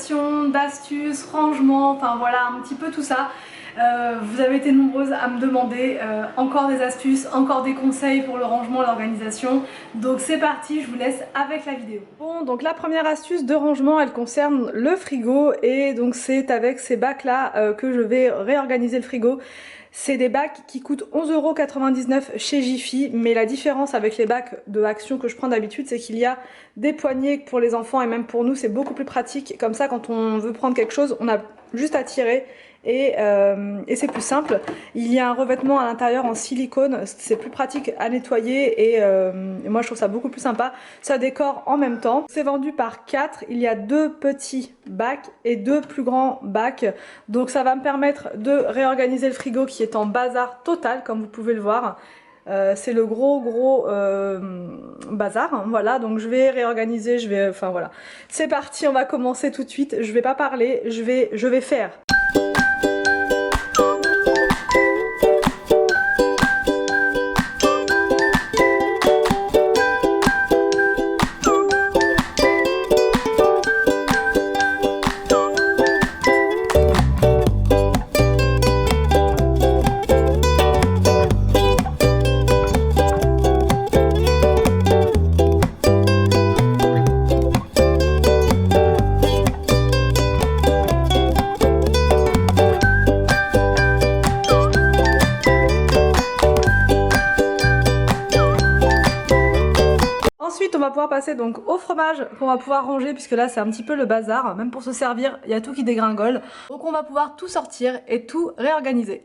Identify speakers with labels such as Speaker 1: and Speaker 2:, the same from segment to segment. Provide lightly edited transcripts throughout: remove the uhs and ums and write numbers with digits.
Speaker 1: d'organisation, d'astuces, rangement, enfin voilà un petit peu tout ça. Vous avez été nombreuses à me demander encore des astuces, encore des conseils pour le rangement, l'organisation. Donc c'est parti, je vous laisse avec la vidéo. Bon, donc la première astuce de rangement, elle concerne le frigo et donc c'est avec ces bacs là que je vais réorganiser le frigo. C'est des bacs qui coûtent 11,99 € chez Jiffy, mais la différence avec les bacs de Action que je prends d'habitude, c'est qu'il y a des poignées pour les enfants et même pour nous, c'est beaucoup plus pratique. Comme ça, quand on veut prendre quelque chose, on a juste à tirer et c'est plus simple. Il y a un revêtement à l'intérieur en silicone, c'est plus pratique à nettoyer et moi je trouve ça beaucoup plus sympa. Ça décore en même temps. C'est vendu par 4, il y a 2 petits bacs et 2 plus grands bacs. Donc ça va me permettre de réorganiser le frigo qui est en bazar total comme vous pouvez le voir. C'est le gros bazar, hein, voilà, donc je vais réorganiser, enfin voilà. C'est parti, on va commencer tout de suite, je vais pas parler, je vais faire. Ensuite on va pouvoir passer donc au fromage qu'on va pouvoir ranger puisque là c'est un petit peu le bazar, même pour se servir il y a tout qui dégringole. Donc on va pouvoir tout sortir et tout réorganiser.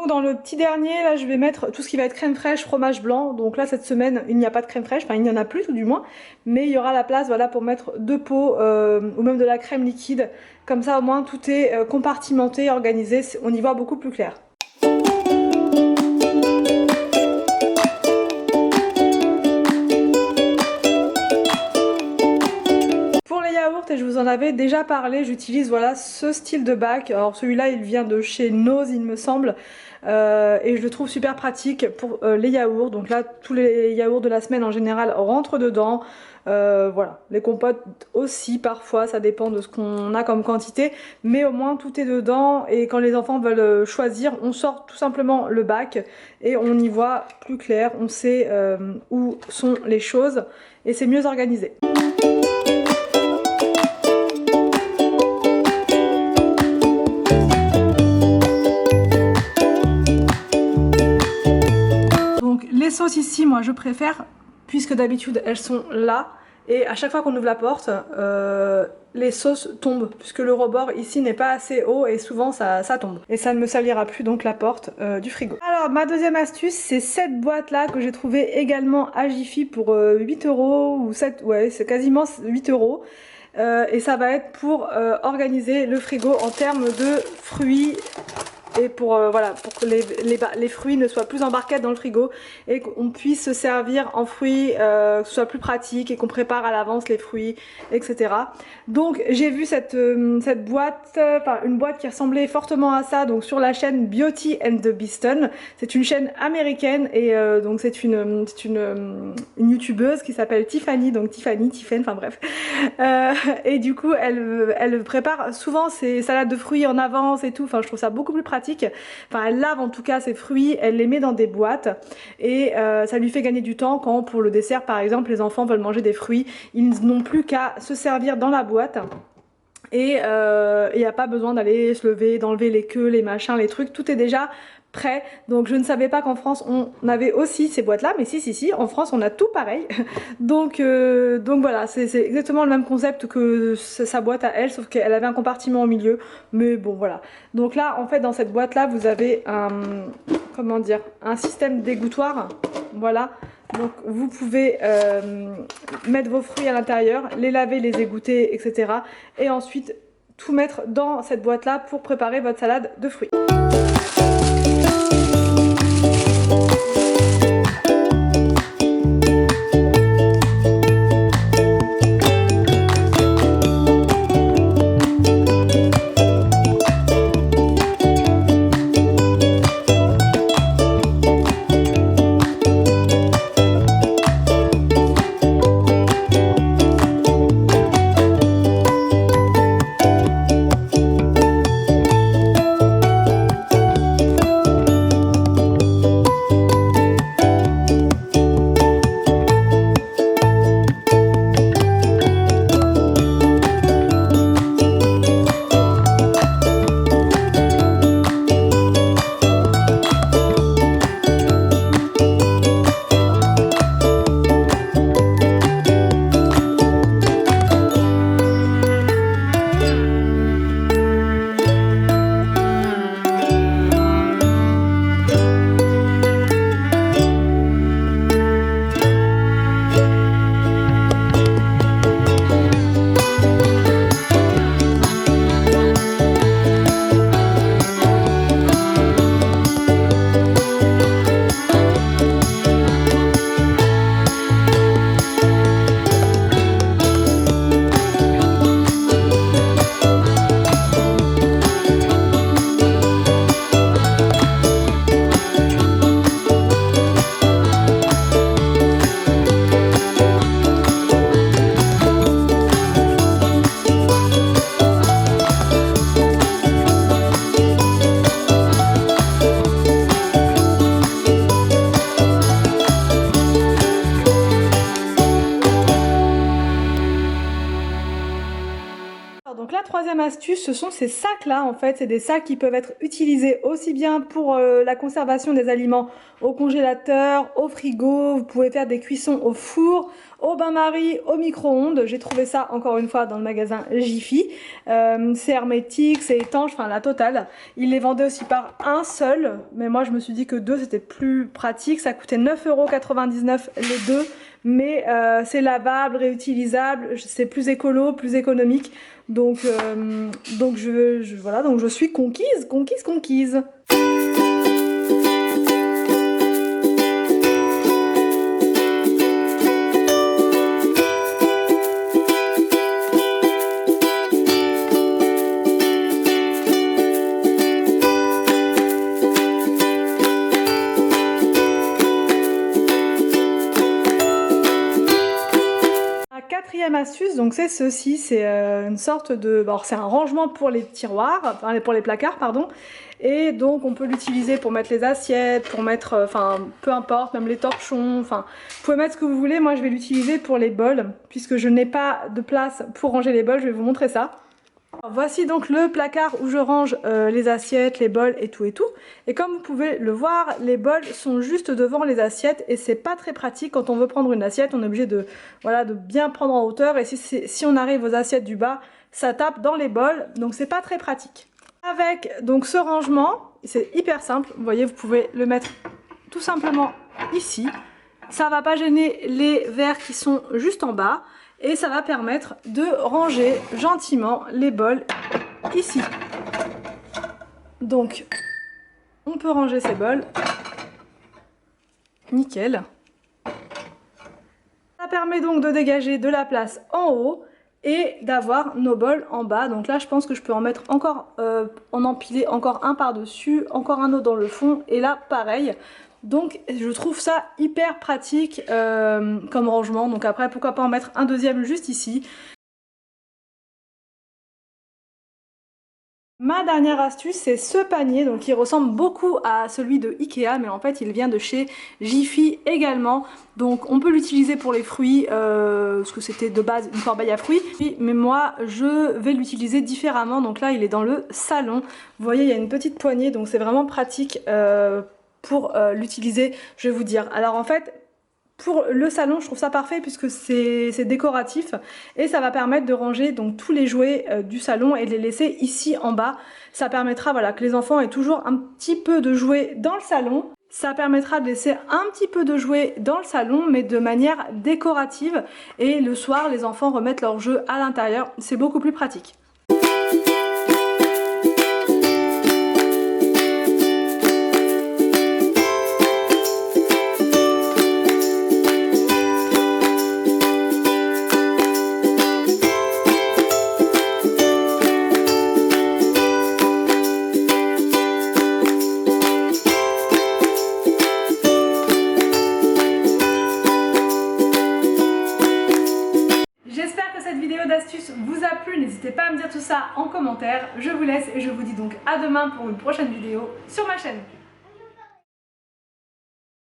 Speaker 1: Dans le petit dernier, là je vais mettre tout ce qui va être crème fraîche, fromage blanc. Donc là cette semaine il n'y a pas de crème fraîche, enfin il n'y en a plus tout du moins. Mais il y aura la place voilà, pour mettre 2 pots ou même de la crème liquide. Comme ça au moins tout est compartimenté, organisé, on y voit beaucoup plus clair. Et je vous en avais déjà parlé, j'utilise voilà ce style de bac. Alors celui-là il vient de chez Nose il me semble et je le trouve super pratique pour les yaourts. Donc là tous les yaourts de la semaine en général rentrent dedans. Voilà, les compotes aussi parfois, ça dépend de ce qu'on a comme quantité, mais au moins tout est dedans et quand les enfants veulent choisir, on sort tout simplement le bac et on y voit plus clair, on sait où sont les choses et c'est mieux organisé. Les sauces ici, moi je préfère, puisque d'habitude elles sont là, et à chaque fois qu'on ouvre la porte, les sauces tombent, puisque le rebord ici n'est pas assez haut et souvent ça tombe. Et ça ne me salira plus donc la porte du frigo. Alors ma deuxième astuce, c'est cette boîte là que j'ai trouvé également à Jiffy pour 8 € ou 7, ouais c'est quasiment 8 €. Et ça va être pour organiser le frigo en termes de fruits et pour voilà, pour que les fruits ne soient plus en barquette dans le frigo et qu'on puisse se servir en fruits, que ce soit plus pratique et qu'on prépare à l'avance les fruits, etc. Donc j'ai vu cette boîte, enfin une boîte qui ressemblait fortement à ça, donc sur la chaîne Beauty and the Beaston. C'est une chaîne américaine et donc c'est une youtubeuse qui s'appelle Tiffany, donc Tiffany, enfin bref. Et du coup elle prépare souvent ses salades de fruits en avance et tout, enfin je trouve ça beaucoup plus pratique. Enfin elle lave en tout cas ses fruits, elle les met dans des boîtes et ça lui fait gagner du temps quand pour le dessert par exemple les enfants veulent manger des fruits, ils n'ont plus qu'à se servir dans la boîte. Et il n'y a pas besoin d'aller se lever, d'enlever les queues, les machins, les trucs, tout est déjà prêt. Donc je ne savais pas qu'en France on avait aussi ces boîtes là, mais si, en France on a tout pareil. Donc voilà, c'est exactement le même concept que sa boîte à elle, sauf qu'elle avait un compartiment au milieu, mais bon voilà. Donc là en fait dans cette boîte là vous avez un, comment dire, un système d'égouttoir, voilà. Donc vous pouvez mettre vos fruits à l'intérieur, les laver, les égoutter, etc. Et ensuite tout mettre dans cette boîte là pour préparer votre salade de fruits. Donc la troisième astuce, ce sont ces sacs là en fait, c'est des sacs qui peuvent être utilisés aussi bien pour la conservation des aliments au congélateur, au frigo, vous pouvez faire des cuissons au four, au bain-marie, au micro-ondes. J'ai trouvé ça encore une fois dans le magasin Jiffy, c'est hermétique, c'est étanche, enfin la totale. Ils les vendaient aussi par un seul, mais moi je me suis dit que deux c'était plus pratique, ça coûtait 9,99 € les deux. Mais c'est lavable, réutilisable, c'est plus écolo, plus économique. Donc voilà, donc je suis conquise. Quatrième astuce, donc c'est ceci, c'est une sorte de, alors c'est un rangement pour les tiroirs, enfin pour les placards pardon, et donc on peut l'utiliser pour mettre les assiettes, pour mettre, enfin peu importe, même les torchons, enfin vous pouvez mettre ce que vous voulez. Moi je vais l'utiliser pour les bols, puisque je n'ai pas de place pour ranger les bols, je vais vous montrer ça. Alors, voici donc le placard où je range les assiettes, les bols et tout. Et comme vous pouvez le voir, les bols sont juste devant les assiettes et c'est pas très pratique. Quand on veut prendre une assiette, on est obligé de, voilà, de bien prendre en hauteur. Et si on arrive aux assiettes du bas, ça tape dans les bols, donc c'est pas très pratique. Avec donc ce rangement, c'est hyper simple. Vous voyez, vous pouvez le mettre tout simplement ici. Ça va pas gêner les verres qui sont juste en bas. Et ça va permettre de ranger gentiment les bols ici. Donc on peut ranger ses bols. Nickel. Ça permet donc de dégager de la place en haut et d'avoir nos bols en bas. Donc là je pense que je peux en mettre encore, en empiler encore un par-dessus, encore un autre dans le fond et là pareil. Donc je trouve ça hyper pratique comme rangement. Donc après pourquoi pas en mettre un deuxième juste ici. Ma dernière astuce, c'est ce panier, donc il ressemble beaucoup à celui de Ikea, mais en fait il vient de chez Jiffy également. Donc on peut l'utiliser pour les fruits, parce que c'était de base une corbeille à fruits. Mais moi je vais l'utiliser différemment, donc là il est dans le salon. Vous voyez il y a une petite poignée, donc c'est vraiment pratique pour l'utiliser, je vais vous dire. Alors en fait, pour le salon, je trouve ça parfait puisque c'est décoratif et ça va permettre de ranger donc tous les jouets du salon et de les laisser ici en bas. Ça permettra voilà, que les enfants aient toujours un petit peu de jouets dans le salon. Ça permettra de laisser un petit peu de jouets dans le salon mais de manière décorative et le soir les enfants remettent leurs jeux à l'intérieur. C'est beaucoup plus pratique. D'astuces vous a plu, n'hésitez pas à me dire tout ça en commentaire. Je vous laisse et je vous dis donc à demain pour une prochaine vidéo sur ma chaîne.